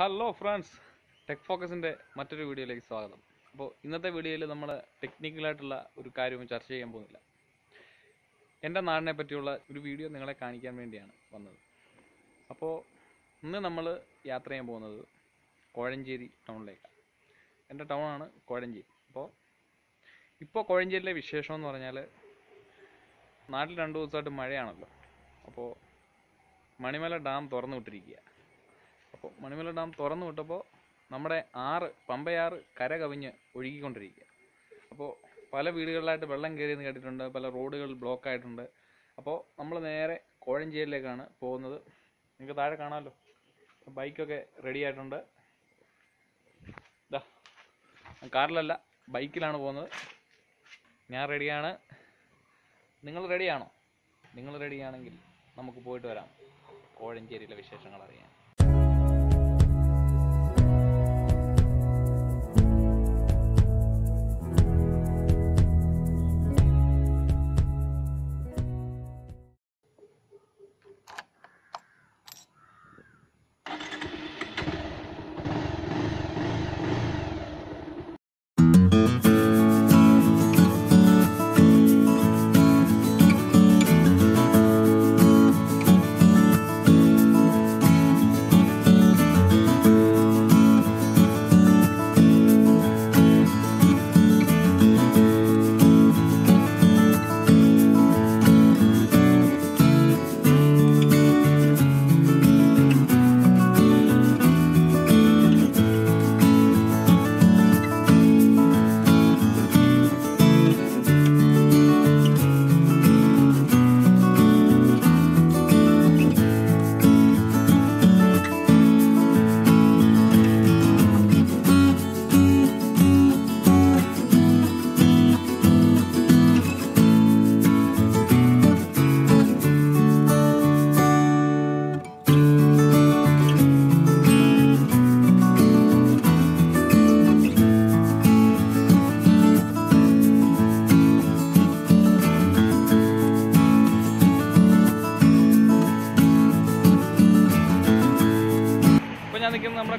Hello friends, tech ഫോക്കസിൻ്റെ മറ്റൊരു വീഡിയോയിലേക്ക് സ്വാഗതം. അപ്പോൾ ഇന്നത്തെ വീഡിയോയിൽ നമ്മൾ ടെക്നിക്കലായിട്ടുള്ള ഒരു കാര്യവും ചർച്ച ചെയ്യാൻ പോകുന്നില്ല. എൻ്റെ നാടിനെ പറ്റിയുള്ള ഒരു വീഡിയോ നിങ്ങളെ കാണിക്കാൻ വേണ്ടിയാണ് വന്നത്. അപ്പോൾ ഇന്ന് നമ്മൾ യാത്ര ചെയ്യാൻ പോകുന്നത് കോഴഞ്ചേരി ടൗണിലേക്കാണ്. എൻ്റെ ടൗണാണ് കോഴഞ്ചേരി. ഇപ്പോൾ കോഴഞ്ചേരിയിലെ വിശേഷം എന്ന് പറഞ്ഞാൽ നാട്ടിൽ 2 ദിവസമായിട്ട് മഴയാണല്ലോ. അപ്പോൾ മണിമല ഡാം തുറന്നു വിട്ടിരിക്കുക. അപ്പോൾ മണിമല ഡാം തുറന്നു വിട്ടപ്പോൾ നമ്മുടെ പമ്പയാറ് കര കവിഞ്ഞ് ഒഴുകിക്കൊണ്ടിരിക്കുക. അപ്പോൾ പല വീടുകളിലായിട്ട് വെള്ളം കയറിയെന്ന് കേട്ടിട്ടുണ്ട്, പല റോഡുകൾ ബ്ലോക്ക് ആയിട്ടുണ്ട്. അപ്പോൾ നമ്മൾ നേരെ കോഴഞ്ചേരിയിലേക്കാണ് പോകുന്നത്. നിങ്ങൾക്ക് താഴെ കാണാമല്ലോ, ബൈക്കൊക്കെ റെഡി ആയിട്ടുണ്ട്. ഇതാ, കാറിലല്ല ബൈക്കിലാണ് പോകുന്നത്. ഞാൻ റെഡിയാണ്. നിങ്ങൾ റെഡിയാണോ? നിങ്ങൾ റെഡിയാണെങ്കിൽ നമുക്ക് പോയിട്ട് വരാം കോഴഞ്ചേരിയിലെ വിശേഷങ്ങൾ അറിയാൻ. ഞാൻ നിൽക്കുന്നത് നമ്മുടെ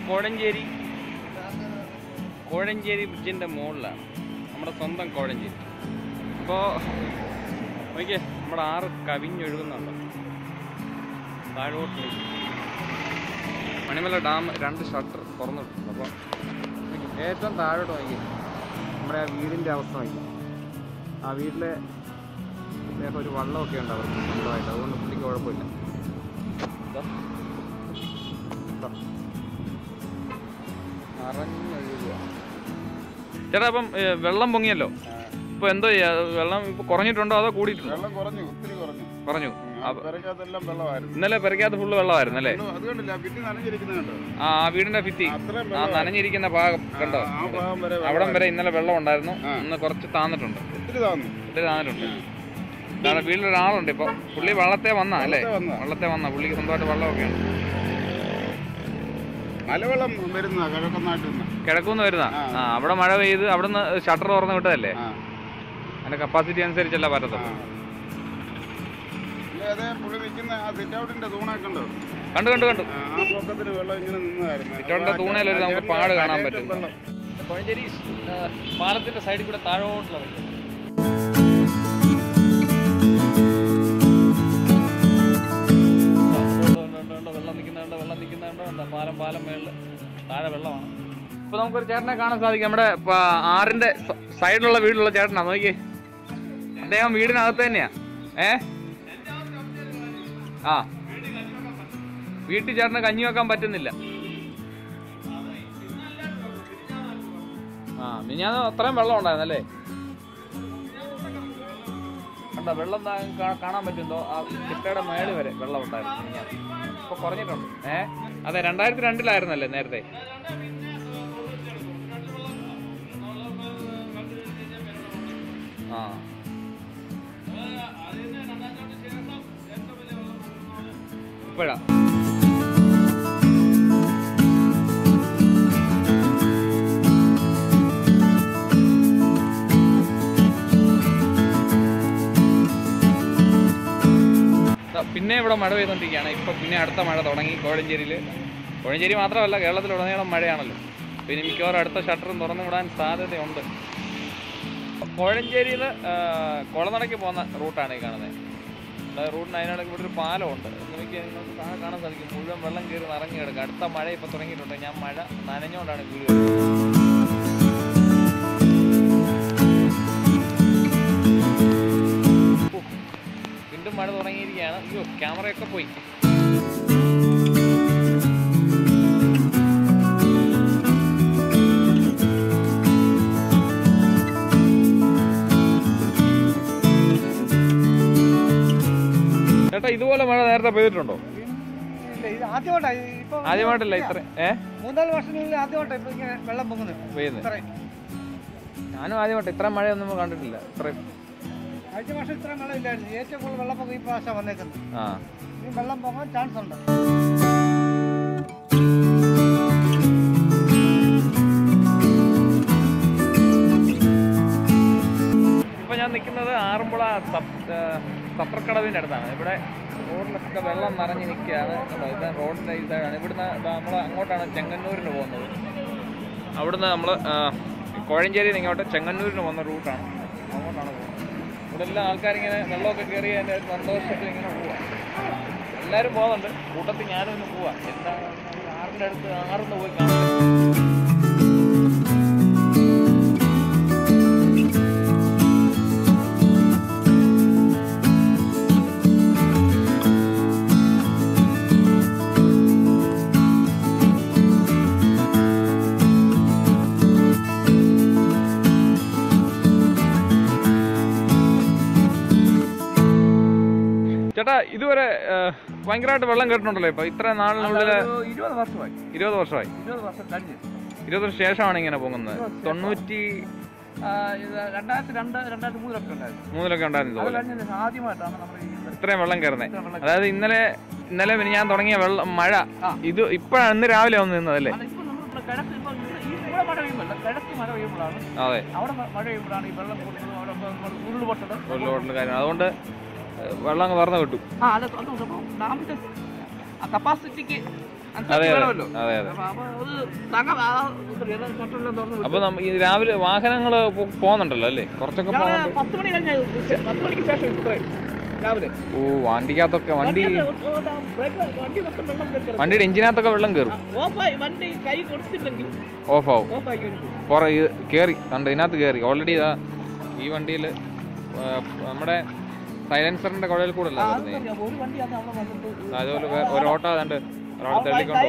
കോഴഞ്ചേരി ബ്രിഡ്ജിൻ്റെ മുകളിലാണ്, നമ്മുടെ സ്വന്തം കോഴഞ്ചേരി. അപ്പോൾ നോക്കിയേ, നമ്മുടെ കവിഞ്ഞൊഴുകുന്നുണ്ട് താഴോട്ട്. മണിമല ഡാം 2 ഷട്ടർ തുറന്നിട്ടുണ്ട്. അപ്പോൾ ഏറ്റവും താഴോട്ട് നോക്കി നമ്മുടെ ആ വീടിൻ്റെ അവസ്ഥ നോക്കി. ആ വീട്ടിലെ ഒരു വള്ളമൊക്കെ ഉണ്ട് അവർക്ക് സ്വന്തമായിട്ട്, അതുകൊണ്ട് പുള്ളിക്ക് കുഴപ്പമില്ല. ചേട്ടാ, അപ്പം വെള്ളം പൊങ്ങിയല്ലോ. ഇപ്പൊ എന്തോ വെള്ളം ഇപ്പൊ കുറഞ്ഞിട്ടുണ്ടോ അതോ കൂടിയിട്ടുണ്ടോ? കുറഞ്ഞു. ഇന്നലെ പെരക്കകത്ത് ഫുള്ള് വെള്ളമായിരുന്നു അല്ലേ? ആ വീടിന്റെ ഭിത്തി നനഞ്ഞിരിക്കുന്ന ഭാഗം കണ്ടോ? അവിടം വരെ ഇന്നലെ വെള്ളം ഉണ്ടായിരുന്നു. ഇന്ന് കുറച്ച് താന്നിട്ടുണ്ട്. ഒത്തിരി താന്നിട്ടുണ്ട്. കാരണം വീട്ടിലൊരാളുണ്ട് ഇപ്പൊ. പുള്ളി വള്ളത്തെ വന്നാ അല്ലേ? വള്ളത്തെ വന്നാ പുള്ളിക്ക് സ്വന്തമായിട്ട് വെള്ളമൊക്കെ ഉണ്ട്. മലവെള്ളം വരുന്ന കിഴക്കുന്ന് വരുന്ന. അവിടെ മഴ പെയ്ത് അവിടുന്ന് ഷട്ടർ തുറന്ന് വിട്ടതല്ലേ? അതിന്റെ കപ്പാസിറ്റി അനുസരിച്ചല്ല പറ്റത്തുള്ളൂ. കണ്ടു സിറ്റൗട്ടിന്റെ തൂണയിലൊരു നമുക്ക് പാട് കാണാൻ പറ്റും. കോഴഞ്ചേരി പാലത്തിന്റെ സൈഡിൽ കൂടെ താഴോട്ടുള്ള വെള്ളം നിൽക്കുന്നുണ്ടോ? പാലം മേളിൽ താഴെ വെള്ളമാണ്. ഇപ്പൊ നമുക്കൊരു ചേട്ടനെ കാണാൻ സാധിക്കും. നമ്മുടെ ആറിന്റെ സൈഡിലുള്ള വീട്ടിലുള്ള ചേട്ടനാ. നോക്കിയേ, അദ്ദേഹം വീടിനകത്ത് തന്നെയാ. വീട്ടിൽ ചേട്ടന് കഞ്ഞി വെക്കാൻ പറ്റുന്നില്ല. ഞാൻ അത്രയും വെള്ളം ഉണ്ടായിരുന്നല്ലേ? കണ്ടോ, വെള്ളം കാണാൻ പറ്റുന്നോ? ആ ചിട്ടയുടെ മേളിൽ വരെ വെള്ളം ഉണ്ടായിരുന്നു. ഇപ്പൊ കുറഞ്ഞിട്ടുണ്ട്. അതെ, 2002-ലായിരുന്നല്ലേ നേരത്തെ? ഇപ്പോഴാ പിന്നെ ഇവിടെ മഴ പെയ്തുകൊണ്ടിരിക്കുകയാണ്. ഇപ്പൊ പിന്നെ അടുത്ത മഴ തുടങ്ങി കോഴഞ്ചേരിയിൽ. കോഴഞ്ചേരി മാത്രമല്ല, കേരളത്തിലുടനീളം മഴയാണല്ലോ. പിന്നെ മിക്കവാറും അടുത്ത ഷട്ടറും തുറന്നു വിടാൻ സാധ്യതയുണ്ട്. കോഴഞ്ചേരിയിൽ കുളനടയ്ക്ക് പോകുന്ന റൂട്ടാണ് ഈ കാണുന്നത്. റൂട്ടിന് അതിനിടയ്ക്ക് ഇവിടെ ഒരു പാലമുണ്ട്. നോക്കിയാൽ നിങ്ങൾക്ക് കാണാൻ സാധിക്കും, മുഴുവൻ വെള്ളം കയറി നിറഞ്ഞു കിടക്കുക. അടുത്ത മഴ ഇപ്പോൾ തുടങ്ങിയിട്ടുണ്ട്. ഞാൻ മഴ നനഞ്ഞുകൊണ്ടാണ് വീഡിയോ വീണ്ടും മഴ തുടങ്ങിയിരിക്കുകയാണ്. അയ്യോ, ക്യാമറയൊക്കെ പോയി. ചേട്ടാ, ഇതുപോലെ മഴ നേരത്തെ പെയ്തിട്ടുണ്ടോ? ആദ്യമായിട്ടല്ല ഇത്ര 3-4 വർഷത്തിനുള്ളിൽ ആദ്യമായിട്ടാണ് വെള്ളം പൊങ്ങുന്നത്. ഞാനും ആദ്യമായിട്ട് ഇത്ര മഴയൊന്നും കണ്ടിട്ടില്ല. ഇത്രയും കഴിഞ്ഞ വർഷം ഇത്ര മഴ ഇല്ലായിരുന്നു. ഏറ്റവും കൂടുതൽ വെള്ളപ്പൊക്കം ഈ പ്രാവശ്യം വന്നേക്കുന്നത്. ഇനി വെള്ളം പൊങ്ങാൻ ചാൻസ് ഉണ്ട്. ഇപ്പൊ ഞാൻ നിൽക്കുന്നത് ആറന്മുള സത്രക്കടവിൻ്റെ അടുത്താണ്. ഇവിടെ റോഡിലൊക്കെ വെള്ളം നിറഞ്ഞ് നിൽക്കുകയാണ്. ഇത് റോഡിൻ്റെ ഇതാണ്. ഇവിടുന്ന് നമ്മൾ അങ്ങോട്ടാണ് ചെങ്ങന്നൂരിന് പോകുന്നത്. അവിടുന്ന് നമ്മൾ കോഴഞ്ചേരിയിൽ നിന്ന് ഇങ്ങോട്ട് ചെങ്ങന്നൂരിന് പോകുന്ന റൂട്ടാണ്. അങ്ങോട്ടാണ് പോകുന്നത്. ഇവിടെ എല്ലാ ആൾക്കാരിങ്ങനെ വെള്ളമൊക്കെ കയറി അതിൻ്റെ സന്തോഷത്തിൽ ഇങ്ങനെ പോവാം. എല്ലാവരും പോകുന്നുണ്ട്. കൂട്ടത്തിൽ ഞാനും ഒന്ന് പോവാം. എന്താണ് ആറിൻ്റെ അടുത്ത് ആറിന്ന് പോയി കാണുന്നത്. ചേട്ടാ, ഇതുവരെ ഭയങ്കരമായിട്ട് വെള്ളം കേട്ടിട്ടുണ്ടല്ലോ. ഇപ്പൊ ഇത്ര നാളിനുള്ളിൽ 20 വർഷമായി. 20 വർഷമായി. 20 വർഷം കഴിഞ്ഞ് 20 വർഷം ശേഷമാണ് ഇങ്ങനെ പൊങ്ങുന്നത്. 2002-2003 ഉണ്ടായിരുന്നു. ആദ്യമായിട്ടാണ് നമ്മൾ ഇത്രയും വെള്ളം കയറുന്നത്. അതായത് ഇന്നലെ ഞാൻ തുടങ്ങിയ മഴ ഇത് ഇപ്പോഴാണ്, ഇന്ന് രാവിലെ വന്ന് നിന്നതല്ലേ? അതെ, ഉരുൾപൊട്ടൽ കാര്യം. അതുകൊണ്ട് വെള്ളം അങ്ങ് തുറന്നു കിട്ടും. കപ്പാസിറ്റിക്ക് അതെ അതെ അതെ. അപ്പൊ ഈ രാവിലെ വാഹനങ്ങൾ പോകുന്നുണ്ടല്ലോ അല്ലേ? കുറച്ചൊക്കെ പോകുന്നുണ്ട്. 10 മണി കഴിഞ്ഞ 10 മണിക്ക് ശേഷം രാവിലെ. ഓ, വണ്ടിക്കകത്തൊക്കെ വണ്ടിയുടെ എഞ്ചിനകത്തൊക്കെ വെള്ളം കയറും. ഓഫാവും. കയറി കണ്ട് ഇതിനകത്ത് കയറി ഓൾറെഡി. ഈ വണ്ടിയിൽ നമ്മുടെ സൈലൻസറിന്റെ കുഴയിൽ കൂടെ അല്ല അതുപോലെ ഒരു ഓട്ടോ അതുകൊണ്ട് ഒരാൾ തള്ളിക്കൊണ്ടു.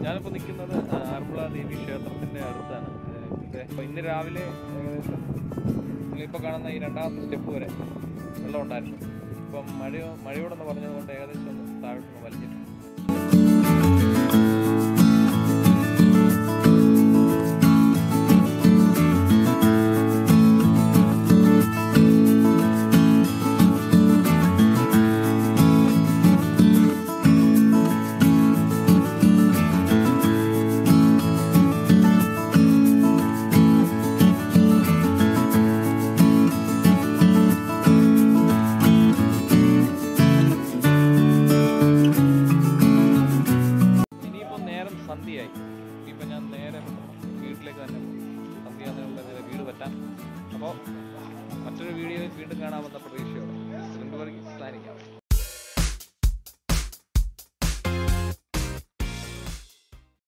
ഞാനിപ്പോൾ നിൽക്കുന്നത് ആറന്മുള ദേവി ക്ഷേത്രത്തിൻ്റെ അടുത്താണ്. അപ്പോൾ ഇന്ന് രാവിലെ നിങ്ങളിപ്പോൾ കാണുന്ന ഈ രണ്ടാമത്തെ സ്റ്റെപ്പ് വരെ വെള്ളം ഉണ്ടായിരുന്നു. ഇപ്പം മഴയോടെന്ന് പറഞ്ഞതുകൊണ്ട് ഏകദേശം ഒന്ന് താഴോട്ടൊന്ന് വലിഞ്ഞിട്ടുണ്ട്. സന്ധ്യയായി. ഇപ്പം ഞാൻ നേരെ വീട്ടിലേക്ക് തന്നെ സന്ധ്യാന്നുള്ള വീട് പറ്റാം. അപ്പോൾ മറ്റൊരു വീഡിയോയിൽ വീണ്ടും കാണാമെന്ന പ്രതീക്ഷയോടെ.